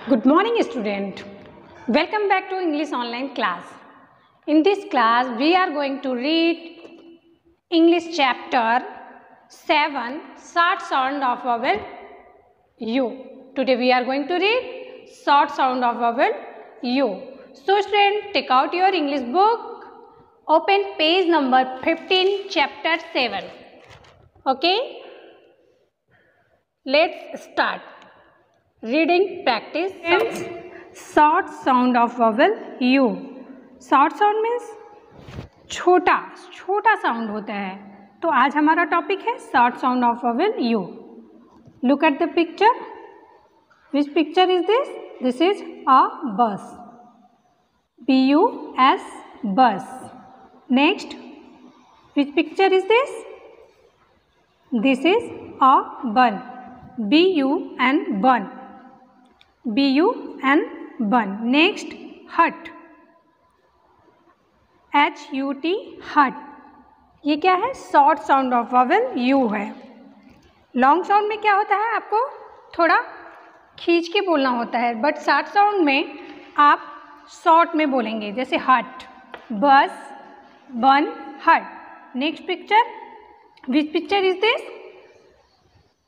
Good morning student. Welcome back to English online class. In this class we are going to read English chapter 7 short sound of vowel U. Today we are going to read short sound of vowel U. So student, take out your English book, open page number 15 chapter 7. Okay? Let's start. Reading practice. Short sound of vowel U. Short sound means छोटा sound होता है. तो आज हमारा topic है short sound of vowel U. Look at the picture. Which picture is this? This is a bus. B-U-S, bus. Next, which picture is this? This is a bun. B-U-N, bun. B-U-N, bun. Next, hut. H-U-T, hut. ये क्या है? Short sound of vowel U है. Long sound में क्या होता है? आपको थोड़ा खींच के बोलना होता है, बट शॉर्ट साउंड में आप शॉर्ट में बोलेंगे, जैसे हट, बस, बन, हट. Next picture. Which picture is this?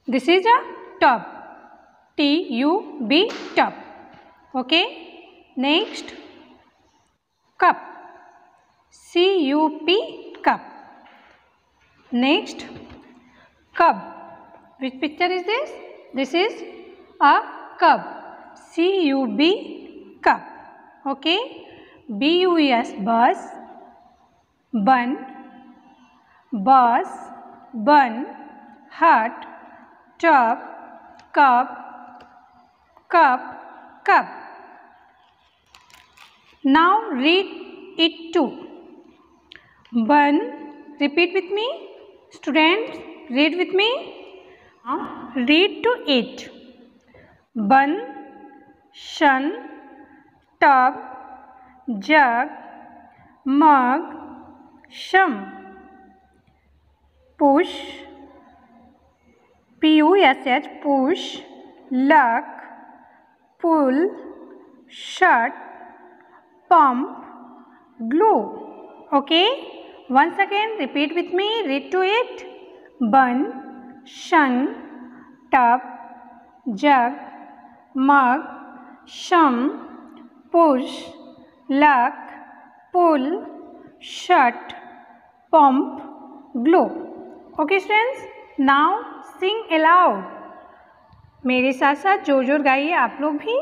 This is a tub. T-U-B, tub. Okay. Next, cup. C-U-P, cup. Next, cub. Which picture is this? This is a cub. C-U-B, cub. Okay. B-U-S, bus, bun, bus, bun, hut, tub, cup, cup, cup. Now read it too. Bun. Repeat with me. Students, read with me. Read to it. Bun, shun, tub, jug, mug, shum. Push. P-U-S-H, push, luck, pull, shut, pump, glue. Okay? Once again, repeat with me. Read to it. Bun, shun, tub, jug, mug, shum, push, luck, pull, shut, pump, glue. Okay students? Now sing aloud. मेरे साथ साथ जोर जोर गाइए आप लोग भी.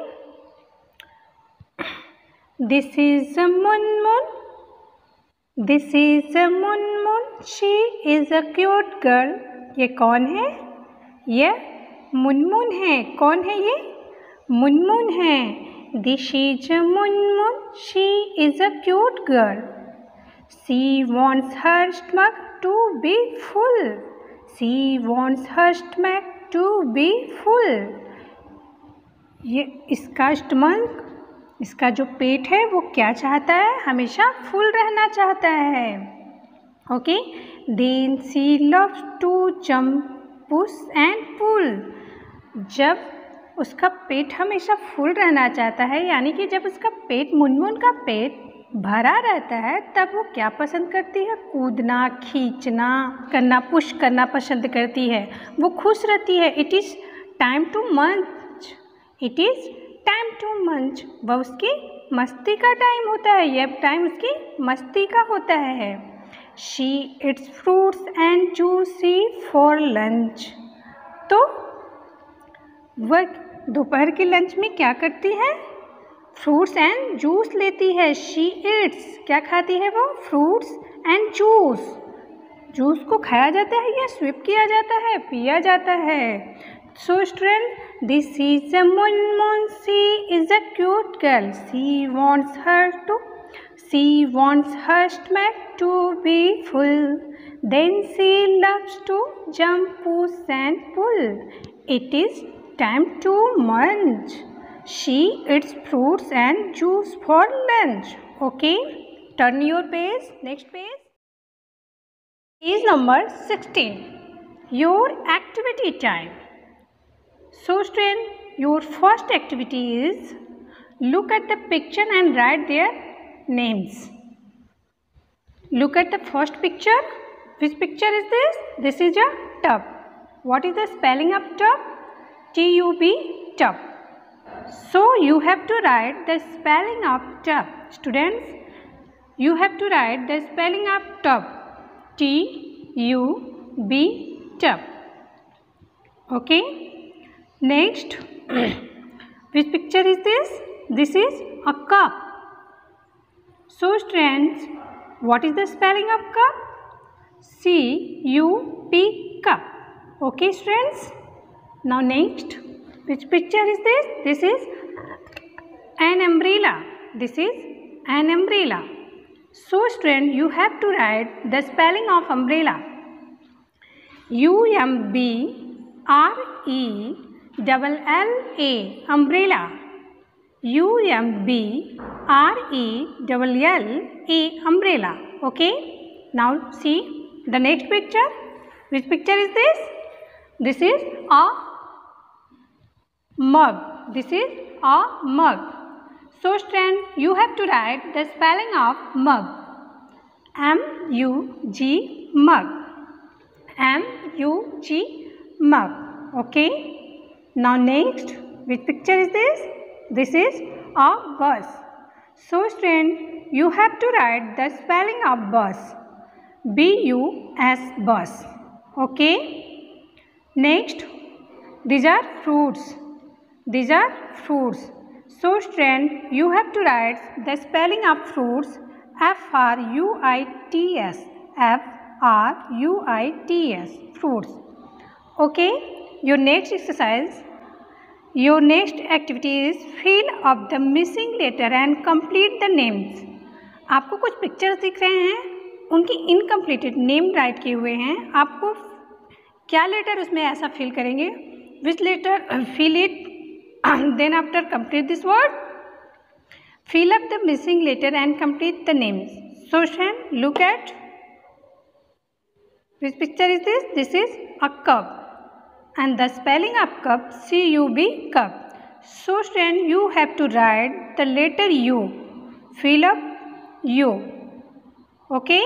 This is a Munmun. This is a Munmun. She is a cute girl. ये कौन है? ये मुनमुन है. कौन है ये? मुनमुन है. This is a Munmun. She is a cute girl. She wants her stomach to be full. She wants her stomach to be full. ये इसका स्टमक, इसका जो पेट है वो क्या चाहता है? हमेशा फुल रहना चाहता है. Okay. Then she loves to jump, push and pull. जब उसका पेट हमेशा फुल रहना चाहता है, यानी कि जब उसका पेट, मुनमुन का पेट भरा रहता है, तब वो क्या पसंद करती है? कूदना, खींचना, करना, पुश करना पसंद करती है. वो खुश रहती है. इट इज़ टाइम टू मंच. इट इज़ टाइम टू मंच. वह उसकी मस्ती का टाइम होता है. यह टाइम उसकी मस्ती का होता है. She its fruits and juicy for lunch. तो वह दोपहर के लंच में क्या करती है? फ्रूट्स एंड जूस लेती है. शी इट्स, क्या खाती है वो? Fruits and juice. जूस को खाया जाता है या स्विप किया जाता है, पिया जाता है. So student, this is a Munmun. She is a cute girl. She wants her stomach to be full. Then she loves to jump, push and pull. It is time to munch. She eats fruits and juice for lunch. Okay. Turn your page. Next page. Page number 16. Your activity time. So student, your first activity is look at the picture and write their names. Look at the first picture. Which picture is this? This is a tub. What is the spelling of tub? T-U-B, tub. So you have to write the spelling of tub. Students, you have to write the spelling of tub. T-U-B, tub. Okay. Next, which picture is this? This is a cup. So students, what is the spelling of cup? C-U-P, cup. Okay students. Now next, which picture is this? This is an umbrella. This is an umbrella. So student, you have to write the spelling of umbrella. U-M-B-R-E-L-L-A, umbrella. U-M-B-R-E-L-L-A, umbrella. Okay. Now see the next picture. Which picture is this? This is a mug. This is a mug. So student, you have to write the spelling of mug. M-U-G, mug. M-U-G, mug. Okay. Now next, which picture is this? This is a bus. So student, you have to write the spelling of bus. B-U-S, bus. Okay. Next, these are fruits. These are fruits. So student, you have to write the spelling of fruits. F-R-U-I-T-S. F-R-U-I-T-S, fruits. Okay. Your next exercise. Your next activity is fill up the missing letter and complete the names. आपको कुछ pictures दिख रहे हैं, उनकी incompleted name right किए हुए हैं. आपको क्या लेटर उसमें ऐसा फिल करेंगे? Which letter fill it, then after complete this word. Fill up the missing letter and complete the names. So student, look at which picture is this? This is a cup. And the spelling of cup, C-U-B, cup. So student, you have to write the letter U. Fill up U. Okay.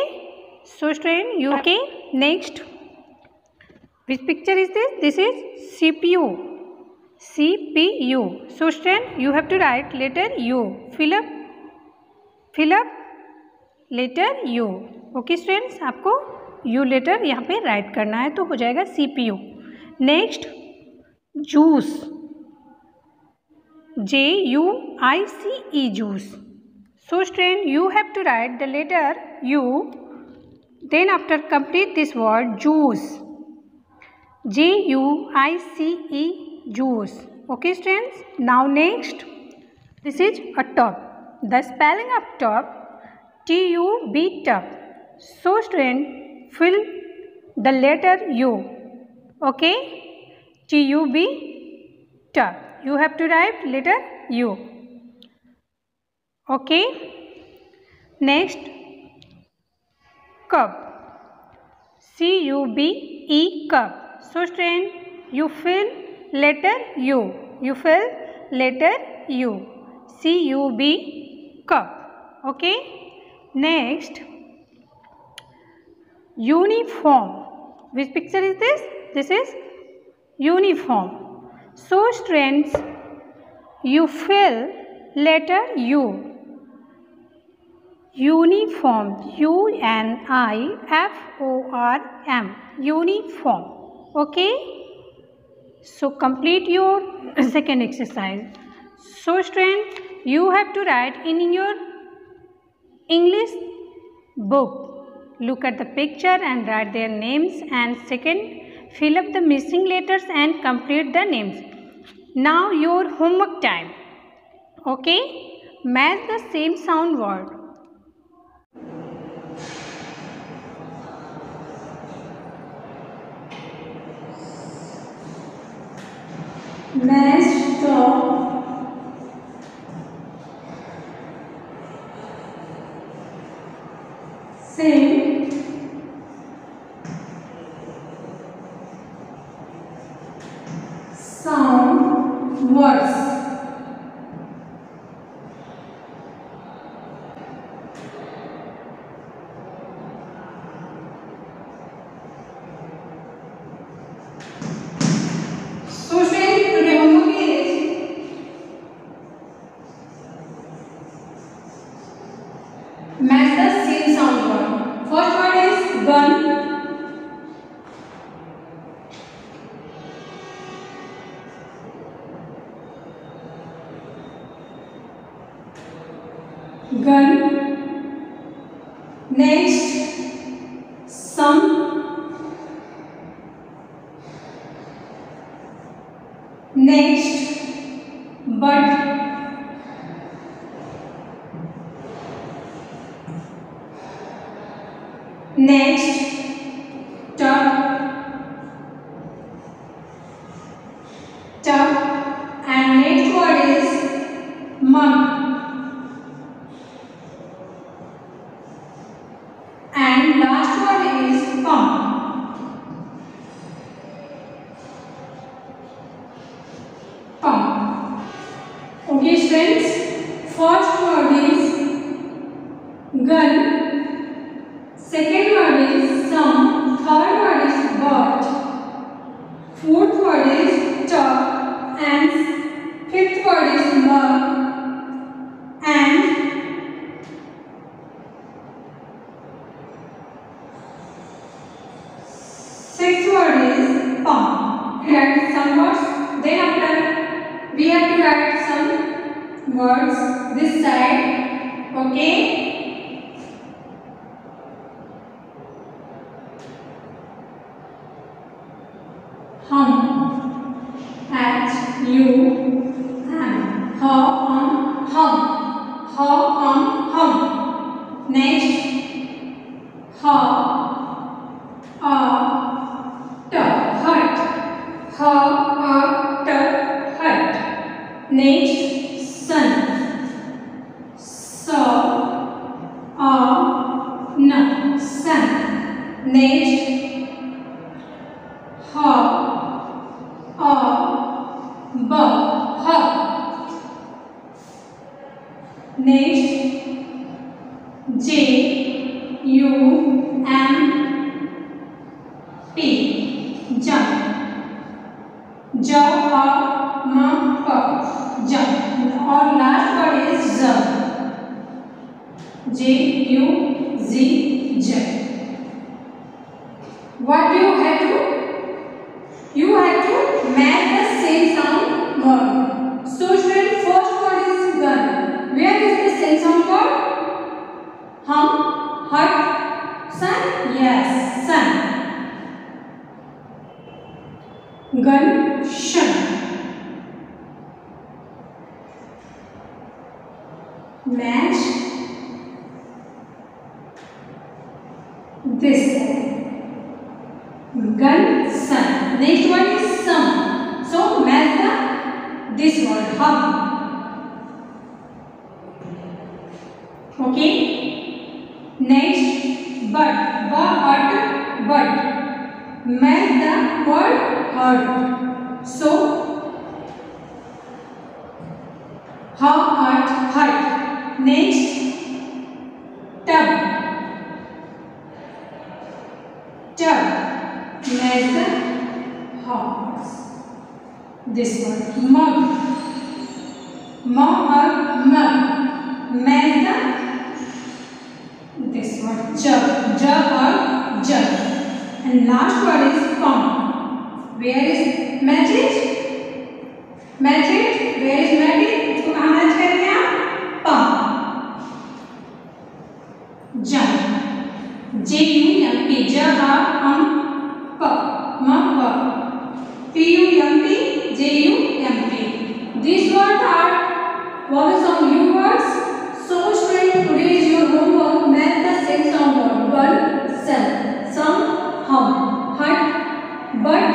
So student, you okay. Next, which picture is this? This is CPU. CPU. So student, you have to write letter U. Fill up letter U. Okay students, आपको U letter यहाँ पे write करना है, तो हो जाएगा CPU. Next, juice. J-U-I-C-E, juice. So student, you have to write the letter U. Then after complete this word, juice. J-U-I-C-E, juice. Okay students. Now next, this is a tub. The spelling of tub, T-U-B, tub. So student, fill the letter U. Okay. T-U-B, tub. You have to write letter U. Okay. Next, cup. C-U-B-E, cup. So student, you fill letter U. You fill letter U. C-U-B, cup. Okay. Next, uniform. Which picture is this? This is uniform. So students, you fill letter U. Uniform. U-N-I-F-O-R-M. Uniform. Okay. So complete your second exercise. So students, you have to write in your English book. Look at the picture and write their names, and second, fill up the missing letters and complete the names. Now your homework time. Okay. Match the same sound word. Match the same sound words. So students, today homework is match the same sound word. First word is gun. Gun. Next, some. Next, but. Next, tub. Tub. And next word is mug. And last word is pump. Pump. Okay, friends. First word is gun. Second word is some. Third word is but. Fourth word is tub. And fifth word is mug. And sixth word is pump. Write some words. Then after we have to write some words this side. Okay. Hum. H-U-M. Hum. Hum. Hum. Next. Ha. Hut. Hut. Next, sun. Sun. Next, hub. Next, J-U-M-P. Jump. Jump. Or last word is Z. J-U-Z. What do you have to? You have to match the same sound word. So student, first word is gun. Where is the same sound word? Hum, hut, sun. Yes, sun. Gun, shun. Match this side. Gun, sun. Next one is some. So match this word, hum. Okay. Next, but. Match the word hurt. So hut. Next, tub. Match the horse. This one, mug. Match the this one, jug. And last word is pump. Where is match it? Where is match it? इसको कहाँ match करेंगे आप? Pump. Jump. J-U-M-P. P-U-M-P. J-U-M-P. These words are vowel sound U words. So students, today is your homework. Match the same sound word. Gun, sun, some, hum, hut, but,